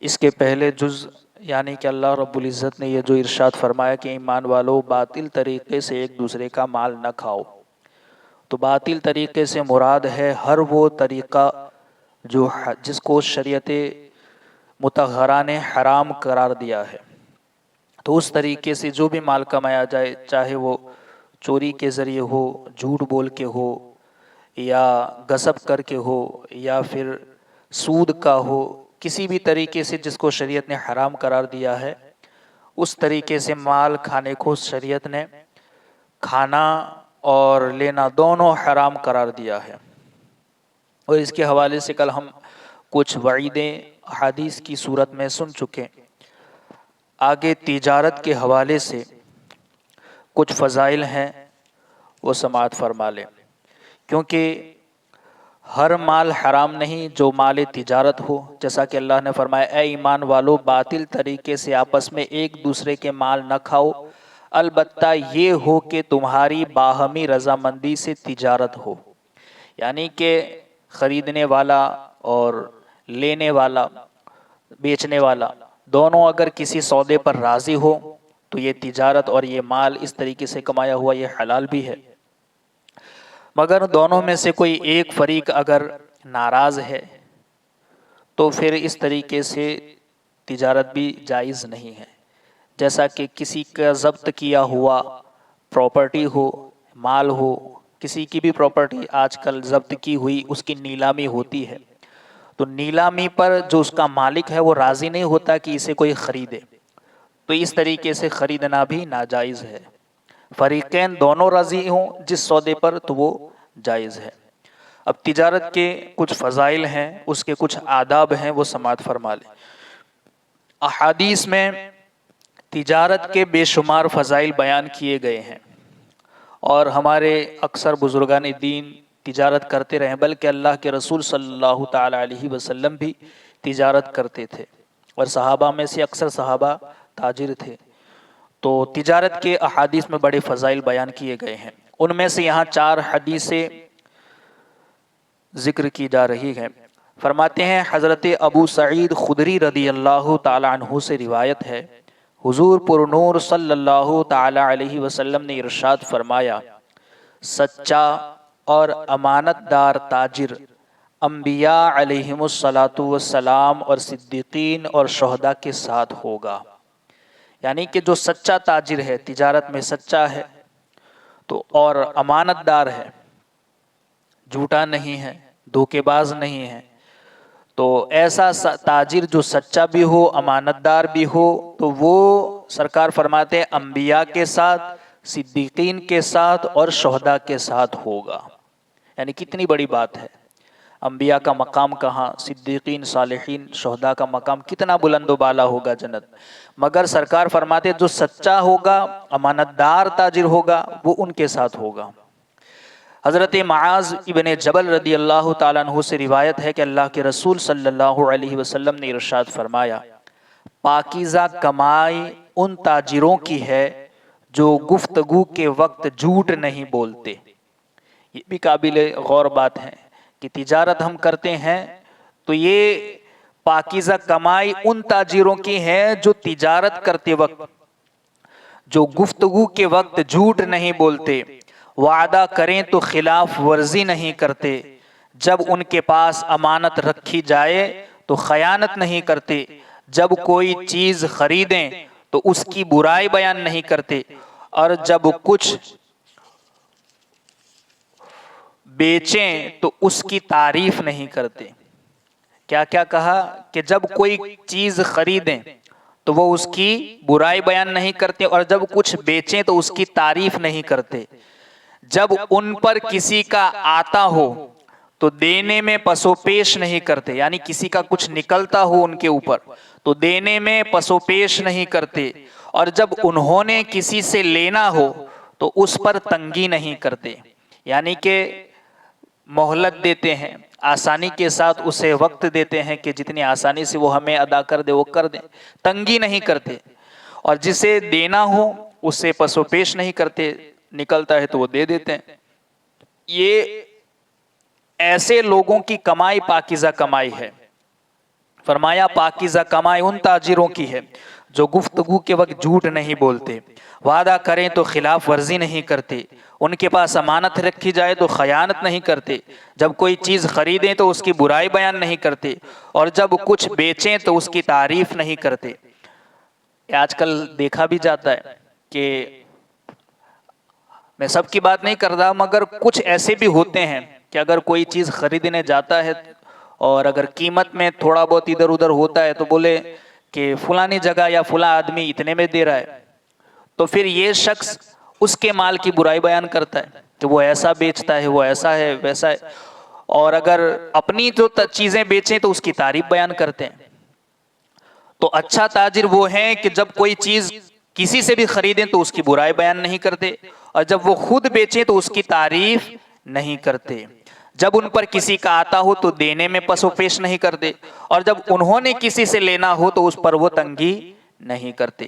اس کے پہلے جز یعنی کہ اللہ رب العزت نے یہ جو ارشاد فرمایا کہ ایمان والو باطل طریقے سے ایک دوسرے کا مال نہ کھاؤ، تو باطل طریقے سے مراد ہے ہر وہ طریقہ جو جس کو شریعت مطہرہ نے حرام قرار دیا ہے، تو اس طریقے سے جو بھی مال کمایا جائے، چاہے وہ چوری کے ذریعے ہو، جھوٹ بول کے ہو، یا غصب کر کے ہو، یا پھر سود کا ہو، کسی بھی طریقے سے جس کو شریعت نے حرام قرار دیا ہے، اس طریقے سے مال کھانے کو شریعت نے کھانا اور لینا دونوں حرام قرار دیا ہے۔ اور اس کے حوالے سے کل ہم کچھ وعیدیں احادیث کی صورت میں سن چکے۔ آگے تجارت کے حوالے سے کچھ فضائل ہیں، وہ سماعت فرما لیں، کیونکہ ہر مال حرام نہیں جو مال تجارت ہو، جیسا کہ اللہ نے فرمایا اے ایمان والو باطل طریقے سے آپس میں ایک دوسرے کے مال نہ کھاؤ، البتہ یہ ہو کہ تمہاری باہمی رضامندی سے تجارت ہو، یعنی کہ خریدنے والا اور لینے والا، بیچنے والا دونوں اگر کسی سودے پر راضی ہو تو یہ تجارت اور یہ مال اس طریقے سے کمایا ہوا یہ حلال بھی ہے۔ مگر دونوں میں سے کوئی ایک فریق اگر ناراض ہے تو پھر اس طریقے سے تجارت بھی جائز نہیں ہے، جیسا کہ کسی کا ضبط کیا ہوا پراپرٹی ہو، مال ہو، کسی کی بھی پراپرٹی آج کل ضبط کی ہوئی اس کی نیلامی ہوتی ہے، تو نیلامی پر جو اس کا مالک ہے وہ راضی نہیں ہوتا کہ اسے کوئی خریدے، تو اس طریقے سے خریدنا بھی ناجائز ہے۔ فریقین دونوں راضی ہوں جس سودے پر تو وہ جائز ہے۔ اب تجارت کے کچھ فضائل ہیں، اس کے کچھ آداب ہیں، وہ سماعت فرما لیں۔ احادیث میں تجارت کے بے شمار فضائل بیان کیے گئے ہیں، اور ہمارے اکثر بزرگان دین تجارت کرتے رہے، بلکہ اللہ کے رسول صلی اللہ تعالی علیہ وسلم بھی تجارت کرتے تھے، اور صحابہ میں سے اکثر صحابہ تاجر تھے۔ تو تجارت کے احادیث میں بڑے فضائل بیان کیے گئے ہیں، ان میں سے یہاں 4 حدیثیں ذکر کی جا رہی ہیں۔ فرماتے ہیں حضرت ابو سعید خدری رضی اللہ تعالی عنہ سے روایت ہے، حضور پر نور صلی اللہ تعالی علیہ وسلم نے ارشاد فرمایا، سچا اور امانت دار تاجر انبیاء علیہم السلام اور صدیقین اور شہداء کے ساتھ ہوگا، یعنی کہ جو سچا تاجر ہے، تجارت میں سچا ہے تو اور امانت دار ہے، جھوٹا نہیں ہے، دھوکے باز نہیں ہے، تو ایسا تاجر جو سچا بھی ہو، امانت دار بھی ہو، تو وہ سرکار فرماتے ہیں انبیاء کے ساتھ، صدیقین کے ساتھ اور شہداء کے ساتھ ہوگا۔ یعنی کتنی بڑی بات ہے، انبیاء کا مقام کہاں، صدیقین، صالحین، شہداء کا مقام کتنا بلند و بالا ہوگا جنت، مگر سرکار فرماتے جو سچا ہوگا، امانت دار تاجر ہوگا، وہ ان کے ساتھ ہوگا۔ حضرت معاذ ابن جبل رضی اللہ تعالیٰ عنہ سے روایت ہے کہ اللہ کے رسول صلی اللہ علیہ وسلم نے ارشاد فرمایا، پاکیزہ کمائی ان تاجروں کی ہے جو گفتگو کے وقت جھوٹ نہیں بولتے۔ یہ بھی قابل غور بات ہے کہ تجارت ہم کرتے ہیں تو یہ پاکیزہ کمائی ان تاجروں کی ہے جو تجارت کرتے وقت، جو گفتگو کے وقت جھوٹ نہیں بولتے، وعدہ کریں تو خلاف ورزی نہیں کرتے، جب ان کے پاس امانت رکھی جائے تو خیانت نہیں کرتے، جب کوئی چیز خریدیں تو اس کی برائی بیان نہیں کرتے، اور جب کچھ بیچیں تو اس کی تعریف نہیں کرتے۔ کیا کیا کہا کہ جب کوئی چیز خریدیں تو وہ اس کی برائی بیان نہیں کرتے، اور جب کچھ بیچیں تو اس کی تعریف نہیں کرتے، جب ان پر کسی کا آتا ہو تو دینے میں پسو پیش نہیں کرتے، یعنی کسی کا کچھ نکلتا ہو ان کے اوپر تو دینے میں پسو پیش نہیں کرتے، اور جب انہوں نے کسی سے لینا ہو تو اس پر تنگی نہیں کرتے، یعنی کہ مہلت دیتے ہیں، آسانی کے ساتھ اسے وقت دیتے ہیں کہ جتنی آسانی سے وہ ہمیں ادا کر دے وہ کر دیں، تنگی نہیں کرتے، اور جسے دینا ہو اسے پسو پیش نہیں کرتے، نکلتا ہے تو وہ دے دیتے ہیں۔ یہ ایسے لوگوں کی کمائی پاکیزہ کمائی ہے۔ فرمایا پاکیزہ کمائی ان تاجروں کی ہے جو گفتگو کے وقت جھوٹ نہیں بولتے، وعدہ کریں تو خلاف ورزی نہیں کرتے، ان کے پاس امانت رکھی جائے تو خیانت نہیں کرتے، جب کوئی چیز خریدیں تو اس کی برائی بیان نہیں کرتے، اور جب کچھ بیچیں تو اس کی تعریف نہیں کرتے۔ آج کل دیکھا بھی جاتا ہے کہ میں سب کی بات نہیں کر رہا، مگر کچھ ایسے بھی ہوتے ہیں کہ اگر کوئی چیز خریدنے جاتا ہے اور اگر قیمت میں تھوڑا بہت ادھر ادھر ہوتا ہے تو بولے کہ فلانی جگہ یا فلاں آدمی اتنے میں دے رہا ہے، تو پھر یہ شخص اس کے مال کی برائی بیان کرتا ہے کہ وہ ایسا بیچتا ہے، وہ ایسا ہے ویسا ہے، اور اگر اپنی جو چیزیں بیچیں تو اس کی تعریف بیان کرتے ہیں۔ تو اچھا تاجر وہ ہیں کہ جب کوئی چیز کسی سے بھی خریدیں تو اس کی برائی بیان نہیں کرتے، اور جب وہ خود بیچیں تو اس کی تعریف نہیں کرتے، جب ان پر کسی کا آتا ہو تو دینے میں پس و پیش نہیں کرتے، اور جب انہوں نے کسی سے لینا ہو تو اس پر وہ تنگی نہیں کرتے۔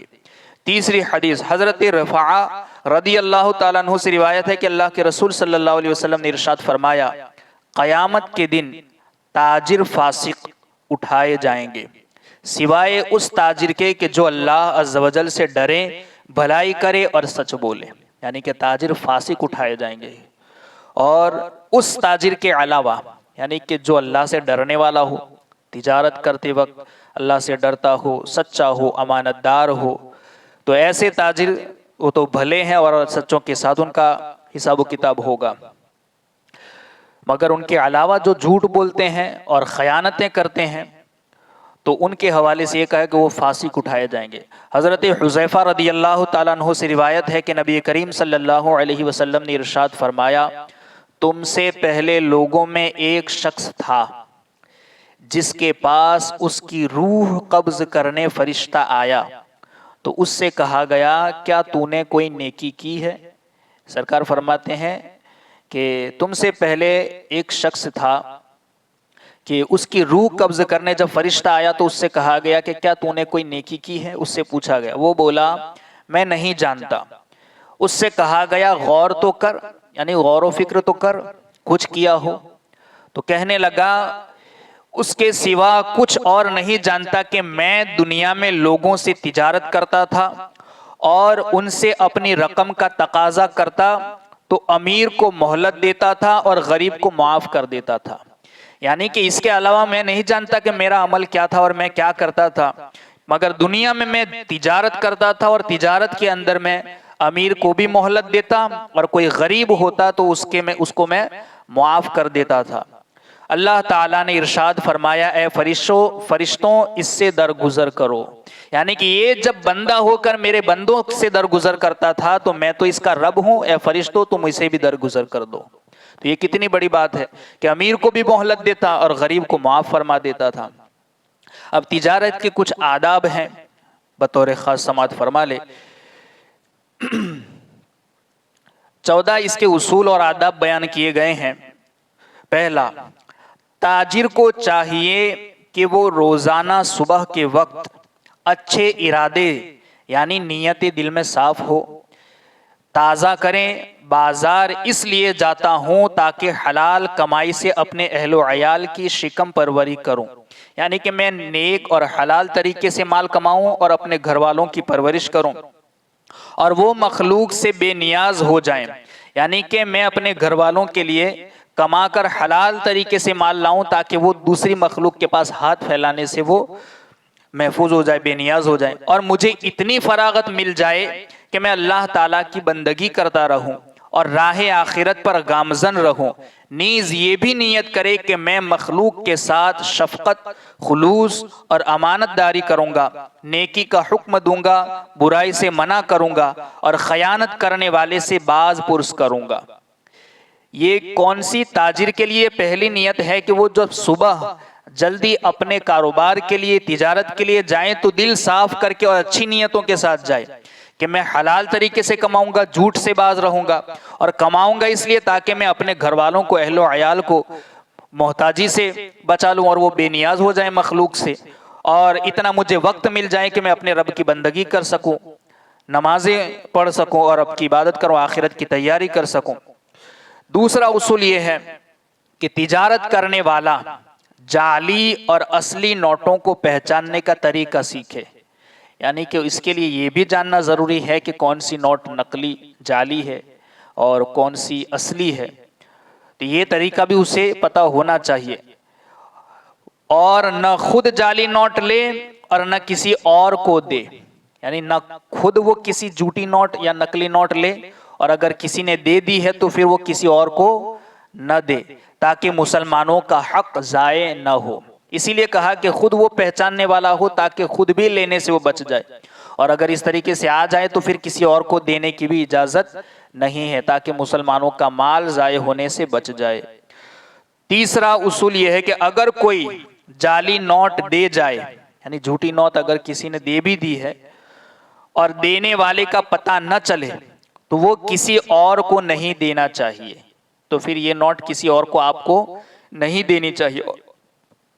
تیسری حدیث حضرت رفاعہ رضی اللہ تعالیٰ عنہ سے روایت ہے کہ اللہ کے رسول صلی اللہ علیہ وسلم نے ارشاد فرمایا، قیامت کے دن تاجر فاسق اٹھائے جائیں گے سوائے اس تاجر کے کہ جو اللہ عز و جل سے ڈرے، بھلائی کرے اور سچ بولے، یعنی کہ تاجر فاسق اٹھائے جائیں گے، اور اس تاجر کے علاوہ یعنی کہ جو اللہ سے ڈرنے والا ہو، تجارت کرتے وقت اللہ سے ڈرتا ہو، سچا ہو، امانت دار ہو، تو ایسے تاجر وہ تو بھلے ہیں اور سچوں کے ساتھ ان کا حساب و کتاب ہوگا، مگر ان کے علاوہ جو جھوٹ بولتے ہیں اور خیانتیں کرتے ہیں تو ان کے حوالے سے یہ کہا کہ وہ فاسق اٹھائے جائیں گے۔ حضرت حذیفہ رضی اللہ تعالیٰ عنہ سے روایت ہے کہ نبی کریم صلی اللہ علیہ وسلم نے ارشاد فرمایا، تم سے پہلے لوگوں میں ایک شخص تھا جس کے پاس اس کی روح قبض کرنے فرشتہ آیا تو اس سے کہا گیا کیا تو نے کوئی نیکی کی ہے؟ سرکار فرماتے ہیں کہ تم سے پہلے ایک شخص تھا کہ اس کی روح قبض کرنے جب فرشتہ آیا تو اس سے کہا گیا کہ کیا تو نے کوئی نیکی کی ہے؟ اس سے پوچھا گیا، وہ بولا میں نہیں جانتا۔ اس سے کہا گیا غور تو کر، یعنی غور و فکر تو کر، کچھ کیا ہو؟ تو کہنے لگا اس کے سوا کچھ اور نہیں جانتا کہ میں دنیا میں لوگوں سے تجارت کرتا تھا اور ان سے اپنی رقم کا تقاضا کرتا تو امیر کو مہلت دیتا تھا اور غریب کو معاف کر دیتا تھا، یعنی کہ اس کے علاوہ میں نہیں جانتا کہ میرا عمل کیا تھا اور میں کیا کرتا تھا، مگر دنیا میں تجارت کرتا تھا اور تجارت کے اندر میں امیر کو بھی مہلت دیتا اور کوئی غریب ہوتا تو اس کو میں معاف کر دیتا تھا۔ اللہ تعالیٰ نے ارشاد فرمایا، اے فرشتوں اس سے درگزر کرو، یعنی کہ یہ جب بندہ ہو کر میرے بندوں سے درگزر کرتا تھا تو میں تو اس کا رب ہوں، اے فرشتوں تم اسے بھی درگزر کر دو۔ تو یہ کتنی بڑی بات ہے کہ امیر کو بھی مہلت دیتا اور غریب کو معاف فرما دیتا تھا۔ اب تجارت کے کچھ آداب ہیں، بطور خاص سماعت فرما لے۔ 14 اس کے اصول اور آداب بیان کیے گئے ہیں۔ پہلا، تاجر کو چاہیے کہ وہ روزانہ صبح کے وقت اچھے ارادے یعنی نیت دل میں صاف ہو، تازہ کریں بازار اس لیے جاتا ہوں تاکہ حلال کمائی سے اپنے اہل و عیال کی شکم پروری کروں، یعنی کہ میں نیک اور حلال طریقے سے مال کماؤں اور اپنے گھر والوں کی پرورش کروں، اور وہ مخلوق سے بے نیاز ہو جائیں، یعنی کہ میں اپنے گھر والوں کے لیے کما کر حلال طریقے سے مال لاؤں تاکہ وہ دوسری مخلوق کے پاس ہاتھ پھیلانے سے وہ محفوظ ہو جائے، بے نیاز ہو جائے، اور مجھے اتنی فراغت مل جائے کہ میں اللہ تعالیٰ کی بندگی کرتا رہوں اور راہ آخرت پر گامزن رہوں، نیز یہ بھی نیت کرے کہ میں مخلوق کے ساتھ شفقت، خلوص اور امانت داری کروں گا، نیکی کا حکم دوں گا، برائی سے منع کروں گا اور خیانت کرنے والے سے باز پرس کروں گا۔ یہ کون سی تاجر کے لیے پہلی نیت ہے کہ وہ جب صبح جلدی اپنے کاروبار کے لیے، تجارت کے لیے جائیں تو دل صاف کر کے اور اچھی نیتوں کے ساتھ جائے کہ میں حلال طریقے سے کماؤں گا، جھوٹ سے باز رہوں گا، اور کماؤں گا اس لیے تاکہ میں اپنے گھر والوں کو، اہل و عیال کو محتاجی سے بچا لوں اور وہ بے نیاز ہو جائیں مخلوق سے، اور اتنا مجھے وقت مل جائے کہ میں اپنے رب کی بندگی کر سکوں، نمازیں پڑھ سکوں اور اب کی عبادت کروں، آخرت کی تیاری کر سکوں۔ دوسرا اصول یہ ہے کہ تجارت کرنے والا جعلی اور اصلی نوٹوں کو پہچاننے کا طریقہ سیکھے، یعنی کہ اس کے لیے یہ بھی جاننا ضروری ہے کہ کون سی نوٹ نقلی جعلی ہے اور کون سی اصلی ہے، تو یہ طریقہ بھی اسے پتہ ہونا چاہیے، اور نہ خود جعلی نوٹ لے اور نہ کسی اور کو دے، یعنی نہ خود وہ کسی جھوٹی نوٹ یا نقلی نوٹ لے، اور اگر کسی نے دے دی ہے تو پھر وہ کسی اور کو نہ دے، تاکہ مسلمانوں کا حق ضائع نہ ہو۔ اسی لیے کہا کہ خود وہ پہچاننے والا ہو تاکہ خود بھی لینے سے وہ بچ جائے، اور اگر اس طریقے سے آ جائے تو پھر کسی اور کو دینے کی بھی اجازت نہیں ہے، تاکہ مسلمانوں کا مال ضائع ہونے سے بچ جائے۔ تیسرا اصول یہ ہے کہ اگر کوئی جعلی نوٹ دے جائے، یعنی جھوٹی نوٹ اگر کسی نے دے بھی دی ہے اور دینے والے کا پتہ نہ چلے تو وہ کسی اور کو نہیں دینا چاہیے، تو پھر یہ نوٹ کسی اور کو آپ کو نہیں دینی چاہیے،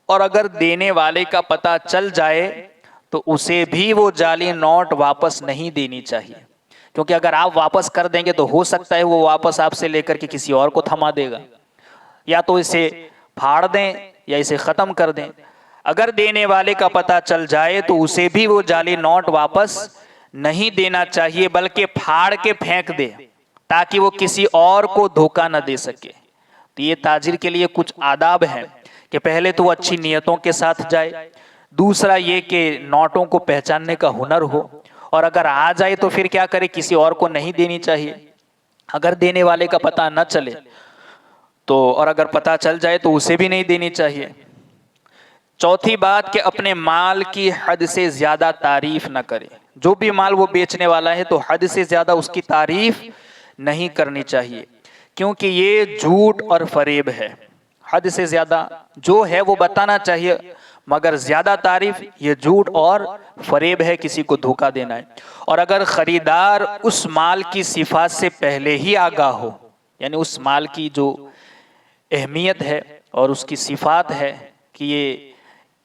اور اگر دینے والے کا پتہ چل جائے تو اسے بھی وہ جعلی نوٹ واپس نہیں دینی چاہیے، کیونکہ اگر آپ واپس کر دیں گے تو ہو سکتا ہے وہ واپس آپ سے لے کر کے کسی اور کو تھما دے گا، یا تو اسے پھاڑ دیں یا اسے ختم کر دیں۔ اگر دینے والے کا پتہ چل جائے تو اسے بھی وہ جعلی نوٹ واپس نہیں دینا چاہیے، بلکہ پھاڑ کے پھینک دے تاکہ وہ کسی اور کو دھوکہ نہ دے سکے۔ تو یہ تاجر کے لیے کچھ آداب ہیں کہ پہلے تو وہ اچھی نیتوں کے ساتھ جائے، دوسرا یہ کہ نوٹوں کو پہچاننے کا ہنر ہو، اور اگر آ جائے تو پھر کیا کرے، کسی اور کو نہیں دینی چاہیے، اگر دینے والے کا پتہ نہ چلے تو، اور اگر پتہ چل جائے تو اسے بھی نہیں دینی چاہیے۔ چوتھی بات کہ اپنے مال کی حد سے زیادہ تعریف نہ کرے، جو بھی مال وہ بیچنے والا ہے تو حد سے زیادہ اس کی تعریف نہیں کرنی چاہیے، کیونکہ یہ جھوٹ اور فریب ہے۔ حد سے زیادہ جو ہے وہ بتانا چاہیے، مگر زیادہ تعریف یہ جھوٹ اور فریب ہے، کسی کو دھوکہ دینا ہے۔ اور اگر خریدار اس مال کی صفات سے پہلے ہی آگاہ ہو، یعنی اس مال کی جو اہمیت ہے اور اس کی صفات ہے کہ یہ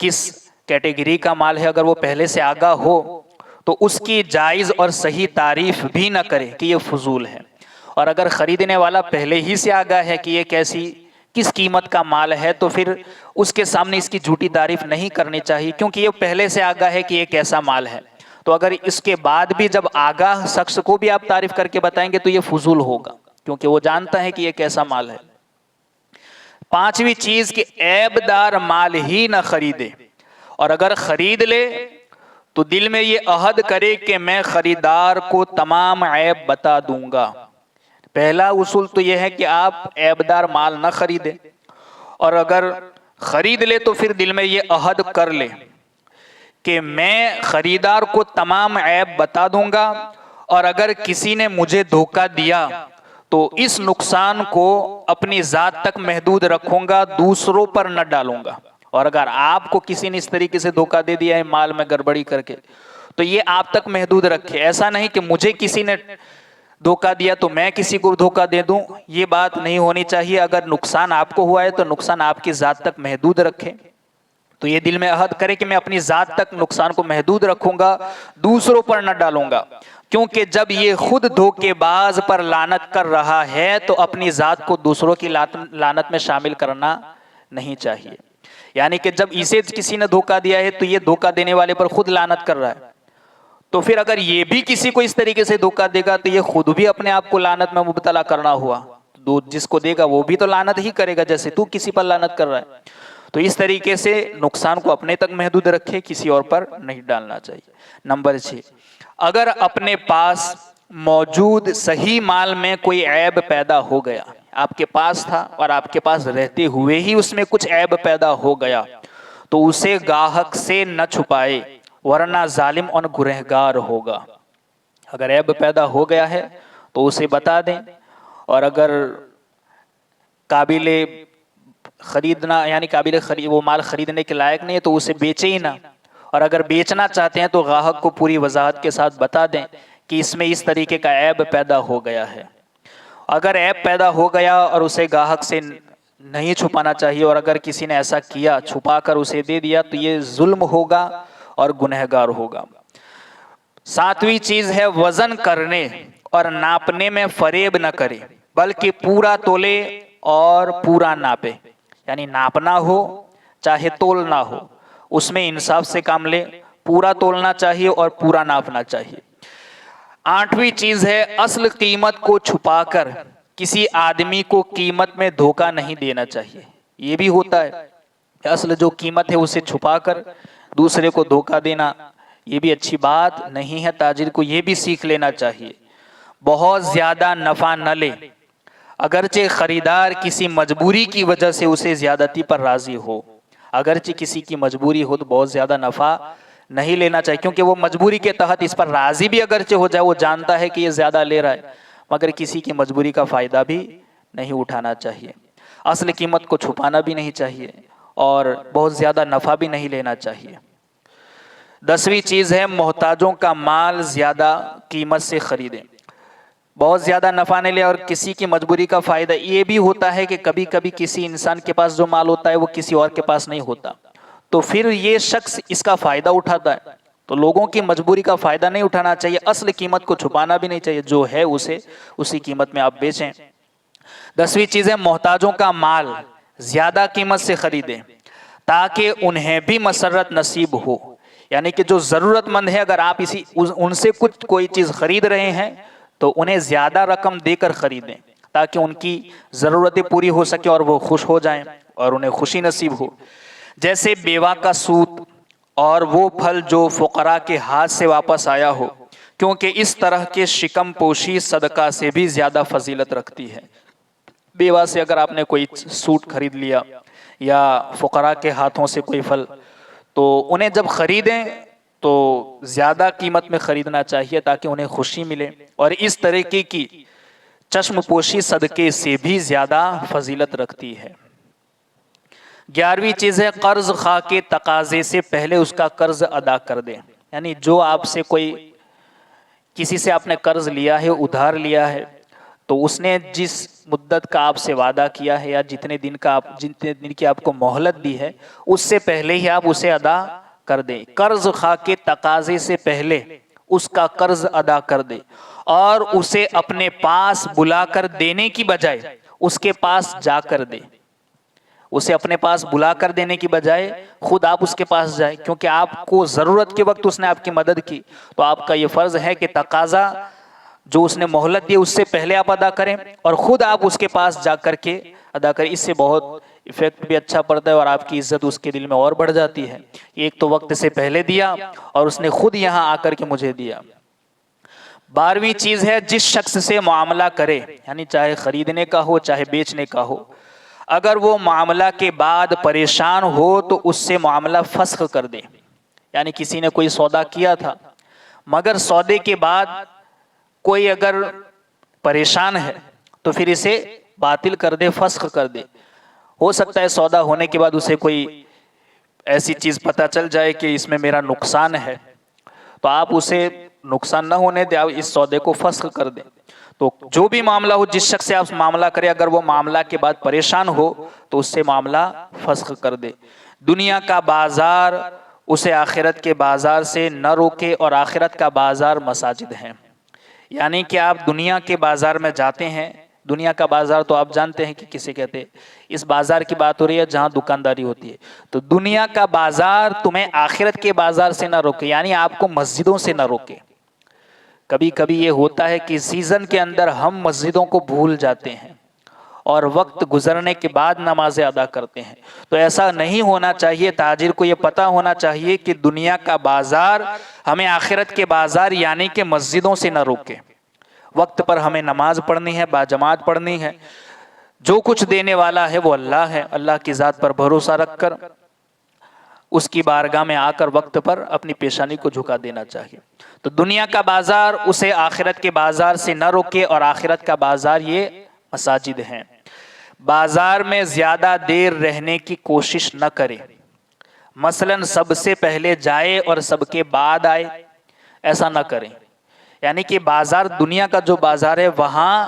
کس کیٹیگری کا مال ہے، اگر وہ پہلے سے آگاہ ہو تو اس کی جائز اور صحیح تعریف بھی نہ کرے کہ یہ فضول ہے، اور اگر خریدنے والا پہلے ہی سے آگاہ ہے کہ یہ کس قیمت کا مال ہے تو پھر اس کے سامنے اس کی جھوٹی تعریف نہیں کرنی چاہیے، کیونکہ یہ پہلے سے آگاہ ہے کہ یہ کیسا مال ہے، تو اگر اس کے بعد بھی جب آگاہ شخص کو بھی آپ تعریف کر کے بتائیں گے تو یہ فضول ہوگا، کیونکہ وہ جانتا ہے کہ یہ کیسا مال ہے۔ پانچویں چیز کہ عیب دار مال ہی نہ خریدے، اور اگر خرید لے تو دل میں یہ عہد کرے کہ میں خریدار کو تمام عیب بتا دوں گا۔ پہلا اصول تو یہ ہے کہ آپ عیب دار مال نہ خریدیں، اور اگر خرید لے تو پھر دل میں یہ عہد کر لے کہ میں خریدار کو تمام عیب بتا دوں گا، اور اگر کسی نے مجھے دھوکہ دیا تو اس نقصان کو اپنی ذات تک محدود رکھوں گا، دوسروں پر نہ ڈالوں گا۔ اور اگر آپ کو کسی نے اس طریقے سے دھوکہ دے دیا ہے مال میں گڑبڑی کر کے تو یہ آپ تک محدود رکھے، ایسا نہیں کہ مجھے کسی نے دھوکہ دیا تو میں کسی کو دھوکہ دے دوں، یہ بات نہیں ہونی چاہیے۔ اگر نقصان آپ کو ہوا ہے تو نقصان آپ کی ذات تک محدود رکھے، تو یہ دل میں عہد کرے کہ میں اپنی ذات تک نقصان کو محدود رکھوں گا، دوسروں پر نہ ڈالوں گا، کیونکہ جب یہ خود دھوکے باز پر لعنت کر رہا ہے تو اپنی ذات کو دوسروں کی لعنت میں شامل کرنا نہیں چاہیے۔ یعنی کہ جب اسے کسی نے دھوکہ دیا ہے تو یہ دھوکہ دینے والے پر خود لعنت کر رہا ہے، تو پھر اگر یہ بھی کسی کو اس طریقے سے دھوکہ دے گا تو یہ خود بھی اپنے آپ کو لعنت میں مبتلا کرنا ہوا، جس کو دے گا وہ بھی تو لعنت ہی کرے گا جیسے تو کسی پر لعنت کر رہا ہے۔ تو اس طریقے سے نقصان کو اپنے تک محدود رکھے، کسی اور پر نہیں ڈالنا چاہیے۔ نمبر 6، اگر اپنے پاس موجود صحیح مال میں کوئی عیب پیدا ہو گیا، آپ کے پاس تھا اور آپ کے پاس رہتے ہوئے ہی اس میں کچھ عیب پیدا ہو گیا تو اسے گاہک سے نہ چھپائے، ورنہ ظالم اور گنہگار ہوگا۔ اگر عیب پیدا ہو گیا ہے تو اسے بتا دیں، اور اگر قابل خریدنا یعنی وہ مال خریدنے کے لائق نہیں ہے تو اسے بیچے ہی نہ، اور اگر بیچنا چاہتے ہیں تو گاہک کو پوری وضاحت کے ساتھ بتا دیں کہ اس میں اس طریقے کا عیب پیدا ہو گیا ہے۔ اگر عیب پیدا ہو گیا اور اسے گاہک سے نہیں چھپانا چاہیے، اور اگر کسی نے ایسا کیا چھپا کر اسے دے دیا تو یہ ظلم ہوگا اور گنہگار ہوگا۔ 7ویں چیز ہے وزن کرنے اور ناپنے میں فریب نہ کرے، بلکہ پورا تولے اور پورا ناپے، یعنی ناپنا ہو چاہے تول نہ ہو، اس میں انصاف سے کام لے، پورا تولنا چاہیے اور پورا ناپنا چاہیے۔ 8ویں چیز ہے اصل قیمت کو چھپا کر کسی آدمی کو قیمت میں دھوکہ نہیں دینا چاہیے۔ یہ بھی ہوتا ہے، اصل جو قیمت ہے اسے چھپا کر دوسرے کو دھوکہ دینا، یہ بھی اچھی بات نہیں ہے، تاجر کو یہ بھی سیکھ لینا چاہیے۔ بہت زیادہ نفع نہ لے، اگرچہ خریدار کسی مجبوری کی وجہ سے اسے زیادتی پر راضی ہو، اگرچہ کسی کی مجبوری ہو تو بہت زیادہ نفع نہیں لینا چاہیے، کیونکہ وہ مجبوری کے تحت اس پر راضی بھی اگرچہ ہو جائے، وہ جانتا ہے کہ یہ زیادہ لے رہا ہے، مگر کسی کی مجبوری کا فائدہ بھی نہیں اٹھانا چاہیے۔ اصل قیمت کو چھپانا بھی نہیں چاہیے اور بہت زیادہ نفع بھی نہیں لینا چاہیے۔ 10ویں چیز ہے محتاجوں کا مال زیادہ قیمت سے خریدیں۔ بہت زیادہ نفع نہیں لے اور کسی کی مجبوری کا فائدہ، یہ بھی ہوتا ہے کہ کبھی کبھی کسی انسان کے پاس جو مال ہوتا ہے وہ کسی اور کے پاس نہیں ہوتا، تو پھر یہ شخص اس کا فائدہ اٹھاتا ہے، تو لوگوں کی مجبوری کا فائدہ نہیں اٹھانا چاہیے، اصل قیمت کو چھپانا بھی نہیں چاہیے، جو ہے اسے اسی قیمت میں آپ بیچیں۔ 10ویں چیز ہے محتاجوں کا مال زیادہ قیمت سے خریدیں تاکہ انہیں بھی مسرت نصیب ہو، یعنی کہ جو ضرورت مند ہے اگر آپ ان سے کوئی چیز خرید رہے ہیں تو انہیں زیادہ رقم دے کر خریدیں تاکہ ان کی ضرورتیں پوری ہو سکیں اور وہ خوش ہو جائیں اور انہیں خوشی نصیب ہو۔ جیسے بیوہ کا سود اور وہ پھل جو فقراء کے ہاتھ سے واپس آیا ہو، کیونکہ اس طرح کے شکم پوشی صدقہ سے بھی زیادہ فضیلت رکھتی ہے۔ بیوہ سے اگر آپ نے کوئی سوٹ خرید لیا یا فقراء کے ہاتھوں سے کوئی پھل، تو انہیں جب خریدیں تو زیادہ قیمت میں خریدنا چاہیے تاکہ انہیں خوشی ملے، اور اس طریقے کی چشم پوشی صدقے سے بھی زیادہ فضیلت رکھتی ہے۔ 11ویں چیز ہے قرض خواہ کے تقاضے سے پہلے اس کا قرض ادا کر دیں، یعنی جو آپ سے کسی سے آپ نے قرض لیا ہے، ادھار لیا ہے، تو اس نے جس مدت کا آپ سے وعدہ کیا ہے یا جتنے دن کی آپ کو مہلت دی ہے، اس سے پہلے ہی آپ اسے ادا کر دیں۔ قرض خواہ کے تقاضے سے پہلے اس کا قرض ادا کر دے اور اسے اپنے پاس بلا کر دینے کی بجائے اس کے پاس جا کر دے، اسے اپنے پاس بلا کر دینے کی بجائے خود آپ اس کے پاس جائیں، کیونکہ آپ کو ضرورت کے وقت اس نے آپ کی مدد کی، تو آپ کا یہ فرض ہے کہ تقاضا جو اس نے مہلت دی اس سے پہلے آپ ادا کریں اور خود آپ اس کے پاس جا کر کے ادا کریں۔ اس سے بہت ایفیکٹ بھی اچھا پڑتا ہے اور آپ کی عزت اس کے دل میں اور بڑھ جاتی ہے۔ ایک تو وقت سے پہلے دیا اور اس نے خود یہاں آ کر کے مجھے دیا۔ 12ویں چیز ہے جس شخص سے معاملہ کرے، یعنی چاہے خریدنے کا ہو چاہے بیچنے کا ہو، اگر وہ معاملہ کے بعد پریشان ہو تو اس سے معاملہ فسخ کر دے، یعنی کسی نے کوئی سودا کیا تھا مگر سودے کے بعد کوئی اگر پریشان ہے تو پھر اسے باطل کر دے، فسخ کر دے۔ ہو سکتا ہے سودا ہونے کے بعد اسے کوئی ایسی چیز پتہ چل جائے کہ اس میں میرا نقصان ہے، تو آپ اسے نقصان نہ ہونے دیں، آپ اس سودے کو فسخ کر دیں۔ تو جو بھی معاملہ ہو، جس شخص سے آپ معاملہ کریں، اگر وہ معاملہ کے بعد پریشان ہو تو اس سے معاملہ فسخ کر دے۔ دنیا کا بازار اسے آخرت کے بازار سے نہ روکے اور آخرت کا بازار مساجد ہیں، یعنی کہ آپ دنیا کے بازار میں جاتے ہیں، دنیا کا بازار تو آپ جانتے ہیں کہ کسے کہتے ہیں، اس بازار کی بات ہو رہی ہے جہاں دکانداری ہوتی ہے، تو دنیا کا بازار تمہیں آخرت کے بازار سے نہ روکے، یعنی آپ کو مسجدوں سے نہ روکے۔ کبھی کبھی یہ ہوتا ہے کہ سیزن کے اندر ہم مسجدوں کو بھول جاتے ہیں اور وقت گزرنے کے بعد نمازیں ادا کرتے ہیں، تو ایسا نہیں ہونا چاہیے۔ تاجر کو یہ پتہ ہونا چاہیے کہ دنیا کا بازار ہمیں آخرت کے بازار یعنی کہ مسجدوں سے نہ روکے۔ وقت پر ہمیں نماز پڑھنی ہے، باجماعت پڑھنی ہے، جو کچھ دینے والا ہے وہ اللہ ہے، اللہ کی ذات پر بھروسہ رکھ کر اس کی بارگاہ میں آ کر وقت پر اپنی پیشانی کو جھکا دینا چاہیے۔ تو دنیا کا بازار اسے آخرت کے بازار سے نہ روکے اور آخرت کا بازار یہ مساجد ہیں۔ بازار میں زیادہ دیر رہنے کی کوشش نہ کرے، مثلاً سب سے پہلے جائے اور سب کے بعد آئے، ایسا نہ کریں، یعنی کہ بازار دنیا کا جو بازار ہے وہاں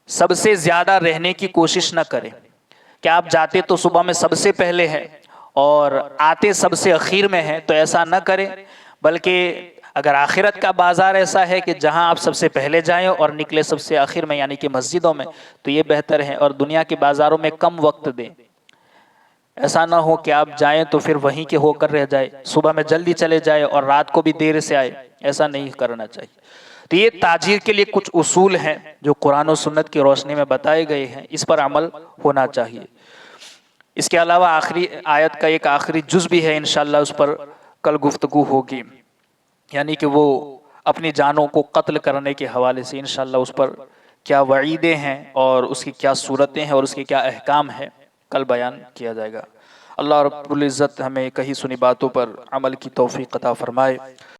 سب سے زیادہ رہنے کی کوشش نہ کریں کہ آپ جاتے تو صبح میں سب سے پہلے ہیں اور آتے سب سے اخیر میں ہیں، تو ایسا نہ کریں، بلکہ اگر آخرت کا بازار ایسا ہے کہ جہاں آپ سب سے پہلے جائیں اور نکلے سب سے آخر میں یعنی کہ مسجدوں میں، تو یہ بہتر ہے، اور دنیا کے بازاروں میں کم وقت دیں۔ ایسا نہ ہو کہ آپ جائیں تو پھر وہیں کے ہو کر رہ جائے، صبح میں جلدی چلے جائے اور رات کو بھی دیر سے آئے، ایسا نہیں کرنا چاہیے۔ تو یہ تاجیر کے لیے کچھ اصول ہیں جو قرآن و سنت کی روشنی میں بتائے گئے ہیں، اس پر عمل ہونا چاہیے۔ اس کے علاوہ آخری آیت کا ایک آخری جز بھی ہے، انشاءاللہ اس پر کل گفتگو ہوگی، یعنی کہ وہ اپنی جانوں کو قتل کرنے کے حوالے سے انشاءاللہ اس پر کیا وعیدیں ہیں اور اس کی کیا صورتیں ہیں اور اس کے کیا احکام ہیں، کل بیان کیا جائے گا۔ اللہ رب العزت ہمیں کہی سنی باتوں پر عمل کی توفیق عطا فرمائے۔